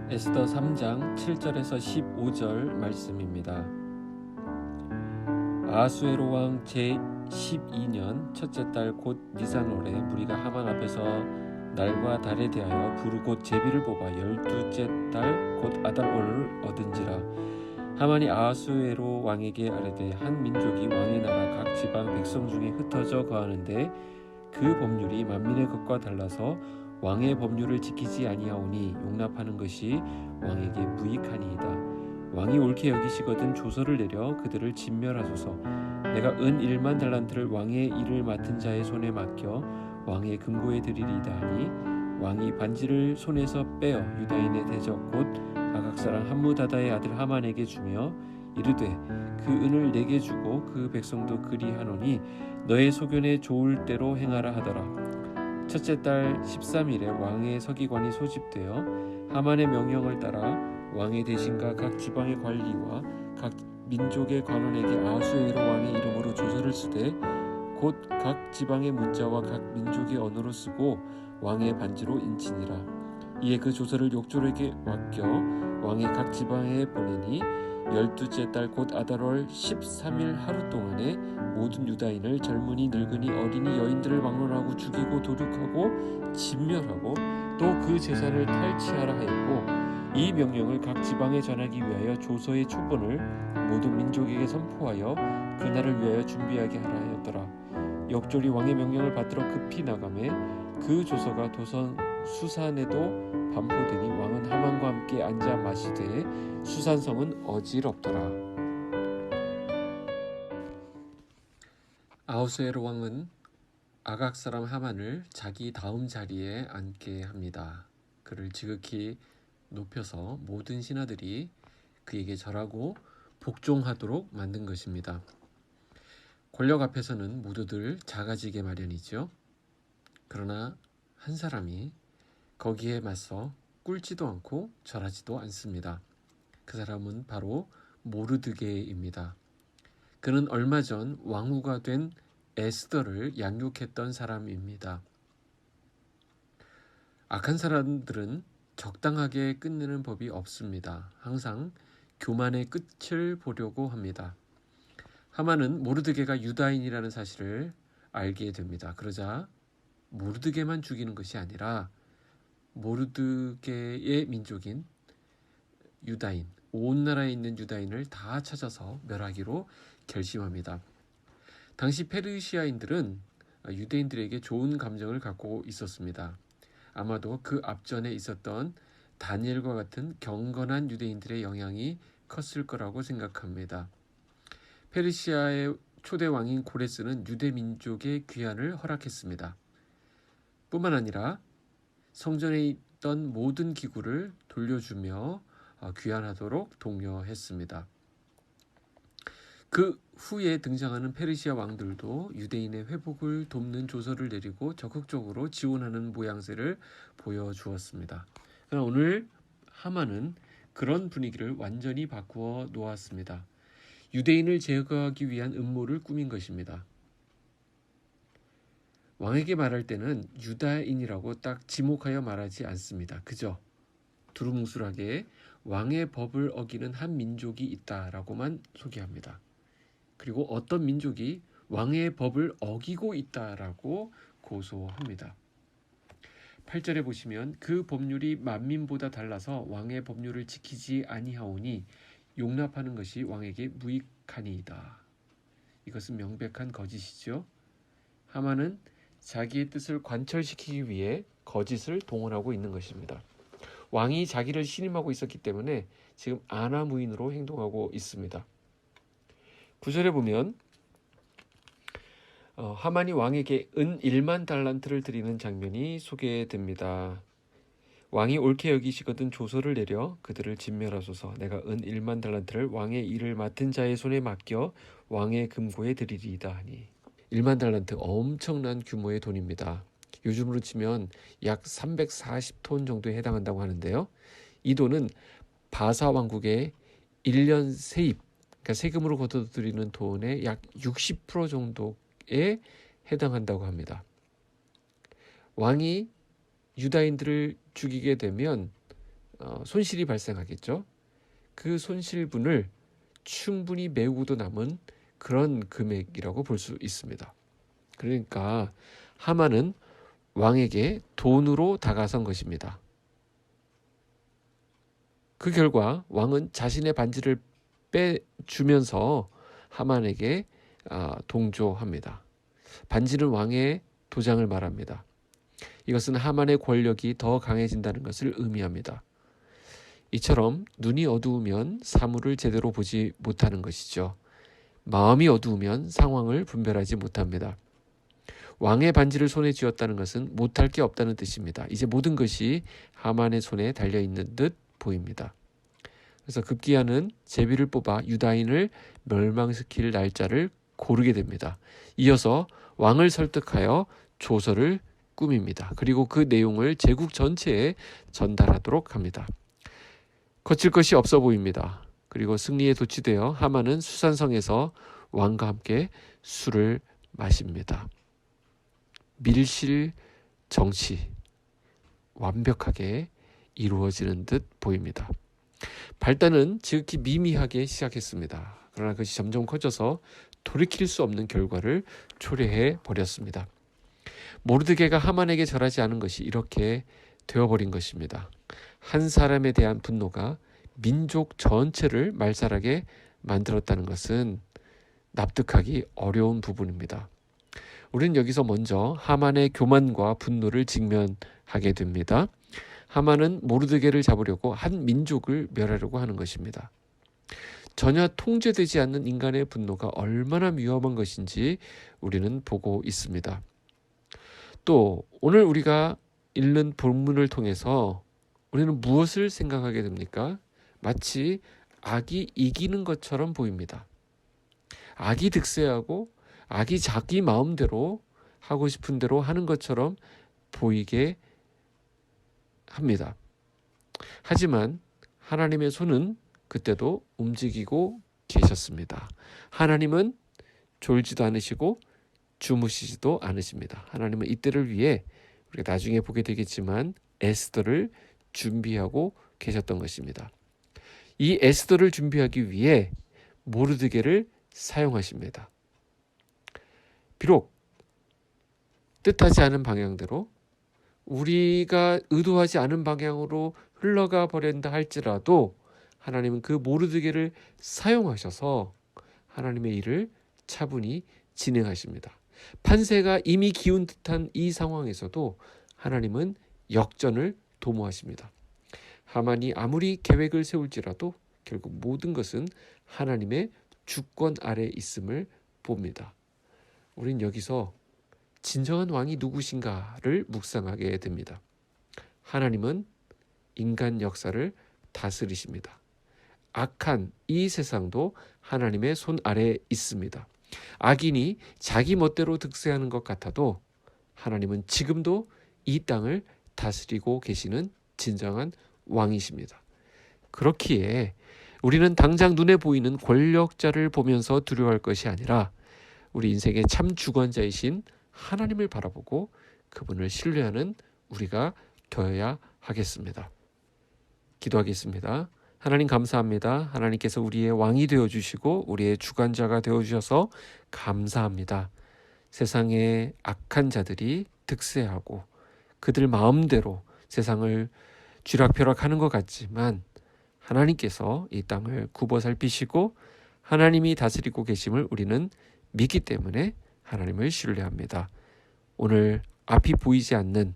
에스더 3장 7절에서 15절 말씀입니다. 아하수에로 왕 제12년 첫째 달 곧 니산월에 무리가 하만 앞에서 날과 달에 대하여 부르 곧 제비를 뽑아 12째 달 곧 아달월을 얻은지라. 하만이 아하수에로 왕에게 아뢰되 한 민족이 왕의 나라 각 지방 백성 중에 흩어져 거하는데 그 법률이 만민의 것과 달라서 왕의 법률을 지키지 아니하오니 용납하는 것이 왕에게 무익하니이다. 왕이 옳게 여기시거든 조서를 내려 그들을 진멸하소서. 내가 은 1만 달란트를 왕의 일을 맡은 자의 손에 맡겨 왕의 금고에 드리리이다 하니 왕이 반지를 손에서 빼어 유다인의 대적 곧 아각사랑 함무다다의 아들 하만에게 주며 이르되 그 은을 내게 주고 그 백성도 그리하노니 너의 소견에 좋을 대로 행하라 하더라. 첫째 달 13일에 왕의 서기관이 소집되어 하만의 명령을 따라 왕의 대신과 각 지방의 관리와 각 민족의 관원에게 아하수에로 왕의 이름으로 조서를 쓰되 곧 각 지방의 문자와 각 민족의 언어로 쓰고 왕의 반지로 인치니라. 이에 그 조서를 욕조에게 맡겨 왕의 각 지방에 보내니 12째 달 곧 아달월 13일 하루 동안에 모든 유다인을 젊은이 늙은이 어린이 여인들을 막론하고 죽이고 도륙하고 진멸하고 또 그 재산을 탈취하라 하였고 이 명령을 각 지방에 전하기 위하여 조서의 초본을 모든 민족에게 선포하여 그날을 위하여 준비하게 하라 하였더라. 역졸이 왕의 명령을 받들어 급히 나가매 그 조서가 도성 수산에도 반포되니 왕은 하만과 함께 앉아 마시되 수산성은 어지럽더라. 아하수에로 왕은 아각 사람 하만을 자기 다음 자리에 앉게 합니다. 그를 지극히 높여서 모든 신하들이 그에게 절하고 복종하도록 만든 것입니다. 권력 앞에서는 모두들 작아지게 마련이죠. 그러나 한 사람이 거기에 맞서 꿇지도 않고 절하지도 않습니다. 그 사람은 바로 모르드게입니다. 그는 얼마 전 왕후가 된 에스더를 양육했던 사람입니다. 악한 사람들은 적당하게 끝내는 법이 없습니다. 항상 교만의 끝을 보려고 합니다. 하만은 모르드게가 유다인이라는 사실을 알게 됩니다. 그러자 모르드게만 죽이는 것이 아니라 모르드게의 민족인 유다인, 온 나라에 있는 유다인을 다 찾아서 멸하기로 결심합니다. 당시 페르시아인들은 유대인들에게 좋은 감정을 갖고 있었습니다. 아마도 그 앞전에 있었던 다니엘과 같은 경건한 유대인들의 영향이 컸을 거라고 생각합니다. 페르시아의 초대 왕인 고레스는 유대 민족의 귀환을 허락했습니다. 뿐만 아니라 성전에 있던 모든 기구를 돌려주며 귀환하도록 독려했습니다. 그 후에 등장하는 페르시아 왕들도 유대인의 회복을 돕는 조서를 내리고 적극적으로 지원하는 모양새를 보여주었습니다. 그러나 오늘 하만은 그런 분위기를 완전히 바꾸어 놓았습니다. 유대인을 제거하기 위한 음모를 꾸민 것입니다. 왕에게 말할 때는 유다인이라고 딱 지목하여 말하지 않습니다. 그저 두루뭉술하게 왕의 법을 어기는 한 민족이 있다라고만 소개합니다. 그리고 어떤 민족이 왕의 법을 어기고 있다라고 고소합니다. 8절에 보시면 그 법률이 만민보다 달라서 왕의 법률을 지키지 아니하오니 용납하는 것이 왕에게 무익하니이다. 이것은 명백한 거짓이죠. 하만은 자기의 뜻을 관철시키기 위해 거짓을 동원하고 있는 것입니다. 왕이 자기를 신임하고 있었기 때문에 지금 아나무인으로 행동하고 있습니다. 9절에 보면 하만이 왕에게 은 1만 달란트를 드리는 장면이 소개됩니다. 왕이 옳게 여기시거든 조서를 내려 그들을 진멸하소서. 내가 은 1만 달란트를 왕의 일을 맡은 자의 손에 맡겨 왕의 금고에 드리리이다 하니. 1만 달란트 엄청난 규모의 돈입니다. 요즘으로 치면 약 340톤 정도에 해당한다고 하는데요. 이 돈은 바사 왕국의 1년 세입, 그러니까 세금으로 걷어들이는 돈의 약 60% 정도에 해당한다고 합니다. 왕이 유다인들을 죽이게 되면 손실이 발생하겠죠. 그 손실분을 충분히 메우고도 남은 그런 금액이라고 볼 수 있습니다. 그러니까 하만은 왕에게 돈으로 다가선 것입니다. 그 결과 왕은 자신의 반지를 빼주면서 하만에게 동조합니다. 반지는 왕의 도장을 말합니다. 이것은 하만의 권력이 더 강해진다는 것을 의미합니다. 이처럼 눈이 어두우면 사물을 제대로 보지 못하는 것이죠. 마음이 어두우면 상황을 분별하지 못합니다. 왕의 반지를 손에 쥐었다는 것은 못할 게 없다는 뜻입니다. 이제 모든 것이 하만의 손에 달려있는 듯 보입니다. 그래서 급기야는 제비를 뽑아 유다인을 멸망시킬 날짜를 고르게 됩니다. 이어서 왕을 설득하여 조서를 꾸밉니다. 그리고 그 내용을 제국 전체에 전달하도록 합니다. 거칠 것이 없어 보입니다. 그리고 승리에 도취되어 하만은 수산성에서 왕과 함께 술을 마십니다. 밀실 정치 완벽하게 이루어지는 듯 보입니다. 발단은 지극히 미미하게 시작했습니다. 그러나 그것이 점점 커져서 돌이킬 수 없는 결과를 초래해 버렸습니다. 모르드게가 하만에게 절하지 않은 것이 이렇게 되어버린 것입니다. 한 사람에 대한 분노가 민족 전체를 말살하게 만들었다는 것은 납득하기 어려운 부분입니다. 우리는 여기서 먼저 하만의 교만과 분노를 직면하게 됩니다. 하만은 모르드게를 잡으려고 한 민족을 멸하려고 하는 것입니다. 전혀 통제되지 않는 인간의 분노가 얼마나 위험한 것인지 우리는 보고 있습니다. 또 오늘 우리가 읽는 본문을 통해서 우리는 무엇을 생각하게 됩니까? 마치 악이 이기는 것처럼 보입니다. 악이 득세하고 악이 자기 마음대로 하고 싶은 대로 하는 것처럼 보이게 합니다. 하지만 하나님의 손은 그때도 움직이고 계셨습니다. 하나님은 졸지도 않으시고 주무시지도 않으십니다. 하나님은 이때를 위해 우리가 나중에 보게 되겠지만 에스더를 준비하고 계셨던 것입니다. 이 에스더를 준비하기 위해 모르드게를 사용하십니다. 비록 뜻하지 않은 방향대로 우리가 의도하지 않은 방향으로 흘러가 버린다 할지라도 하나님은 그 모르드게를 사용하셔서 하나님의 일을 차분히 진행하십니다. 판세가 이미 기운 듯한 이 상황에서도 하나님은 역전을 도모하십니다. 하만이 아무리 계획을 세울지라도 결국 모든 것은 하나님의 주권 아래 있음을 봅니다. 우린 여기서 진정한 왕이 누구신가를 묵상하게 됩니다. 하나님은 인간 역사를 다스리십니다. 악한 이 세상도 하나님의 손 아래에 있습니다. 악인이 자기 멋대로 득세하는 것 같아도 하나님은 지금도 이 땅을 다스리고 계시는 진정한 왕이십니다. 그렇기에 우리는 당장 눈에 보이는 권력자를 보면서 두려워할 것이 아니라 우리 인생의 참 주관자이신 하나님을 바라보고 그분을 신뢰하는 우리가 되어야 하겠습니다. 기도하겠습니다. 하나님 감사합니다. 하나님께서 우리의 왕이 되어주시고 우리의 주관자가 되어주셔서 감사합니다. 세상의 악한 자들이 득세하고 그들 마음대로 세상을 쥐락펴락하는 것 같지만 하나님께서 이 땅을 굽어 살피시고 하나님이 다스리고 계심을 우리는 믿기 때문에 하나님을 신뢰합니다. 오늘 앞이 보이지 않는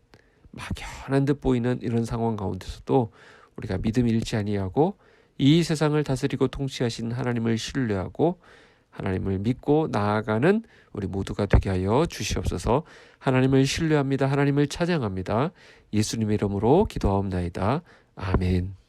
막연한 듯 보이는 이런 상황 가운데서도 우리가 믿음 잃지 아니하고 이 세상을 다스리고 통치하신 하나님을 신뢰하고 하나님을 믿고 나아가는 우리 모두가 되게 하여 주시옵소서. 하나님을 신뢰합니다. 하나님을 찬양합니다. 예수님의 이름으로 기도하옵나이다. 아멘.